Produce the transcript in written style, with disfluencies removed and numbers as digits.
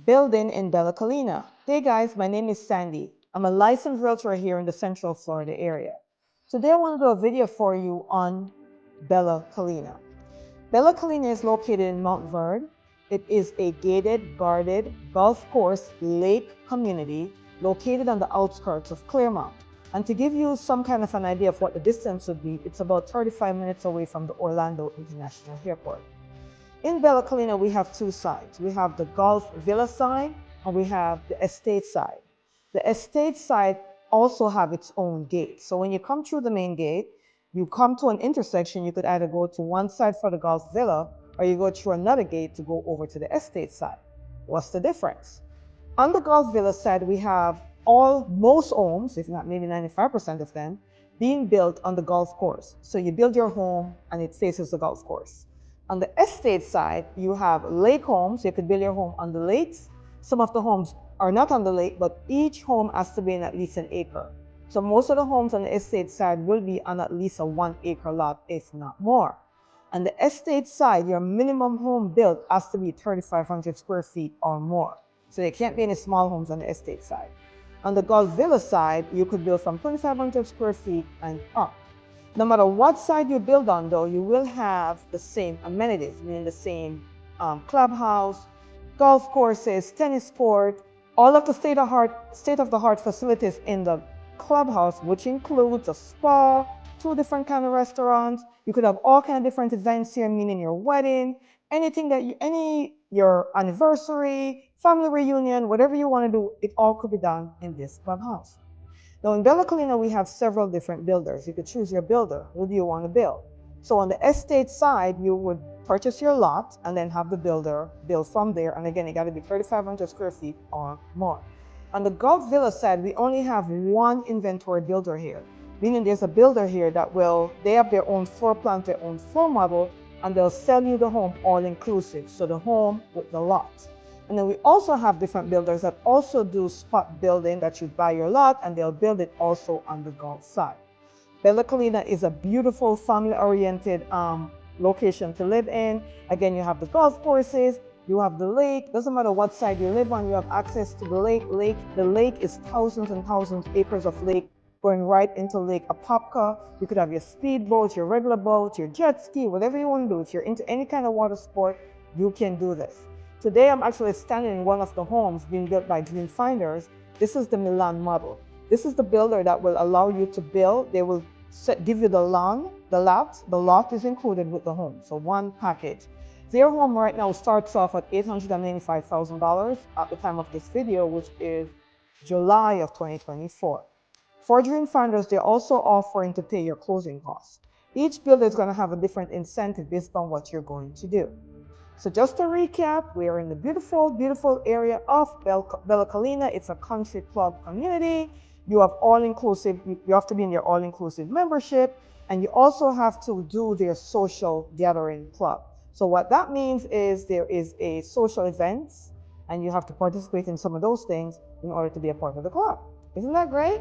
building in Bella Collina. Hey guys, my name is Sandy. I'm a licensed realtor here in the Central Florida area. Today I want to do a video for you on Bella Collina. Bella Collina is located in Mount Verde. It is a gated, guarded, golf course lake community located on the outskirts of Claremont. And to give you some kind of an idea of what the distance would be, it's about 35 minutes away from the Orlando International Airport. In Bella Collina, we have two sides. We have the golf villa side and we have the estate side. The estate side also have its own gate. So when you come through the main gate, you come to an intersection, you could either go to one side for the golf villa or you go through another gate to go over to the estate side. What's the difference? On the golf villa side, we have most homes, if not maybe 95% of them, being built on the golf course. So you build your home and it faces the golf course. On the estate side, you have lake homes. You could build your home on the lakes. Some of the homes are not on the lake, but each home has to be in at least an acre. So most of the homes on the estate side will be on at least a 1 acre lot, if not more. On the estate side, your minimum home built has to be 3,500 square feet or more. So there can't be any small homes on the estate side. On the golf villa side, you could build from 2,500 square feet and up. No matter what side you build on, though, you will have the same amenities, meaning the same clubhouse, golf courses, tennis court, all of the state-of-the-art facilities in the clubhouse, which includes a spa, 2 different kind of restaurants. You could have all kind of different events here, meaning your wedding, anything that your anniversary, family reunion, whatever you want to do, it all could be done in this clubhouse. Now in Bella Collina, we have several different builders. You could choose your builder. Who do you want to build? So on the estate side, you would purchase your lot and then have the builder build from there. And again, it got to be 3,500 square feet or more. On the golf villa side, we only have one inventory builder here, meaning there's a builder here they have their own floor plan, their own floor model, and they'll sell you the home all inclusive. So the home with the lot. And then we also have different builders that also do spot building, that you buy your lot and they'll build it also on the golf side. Bella Collina is a beautiful family-oriented location to live in. Again, you have the golf courses, you have the lake. Doesn't matter what side you live on, you have access to the lake. The lake is thousands and thousands of acres of lake going right into Lake Apopka. You could have your speedboat, your regular boat, your jet ski, whatever you want to do. If you're into any kind of water sport, you can do this. Today, I'm actually standing in one of the homes being built by Dream Finders. This is the Milan model. This is the builder that will allow you to build. They will give you the lawn, the lot. The lot is included with the home, so one package. Their home right now starts off at $895,000 at the time of this video, which is July of 2024. For Dream Finders, they're also offering to pay your closing costs. Each builder is going to have a different incentive based on what you're going to do. So just to recap, we are in the beautiful, beautiful area of Bella Collina. It's a country club community. You have all-inclusive, you have to be in your all-inclusive membership, and you also have to do their social gathering club. So what that means is there is a social events, and you have to participate in some of those things in order to be a part of the club. Isn't that great?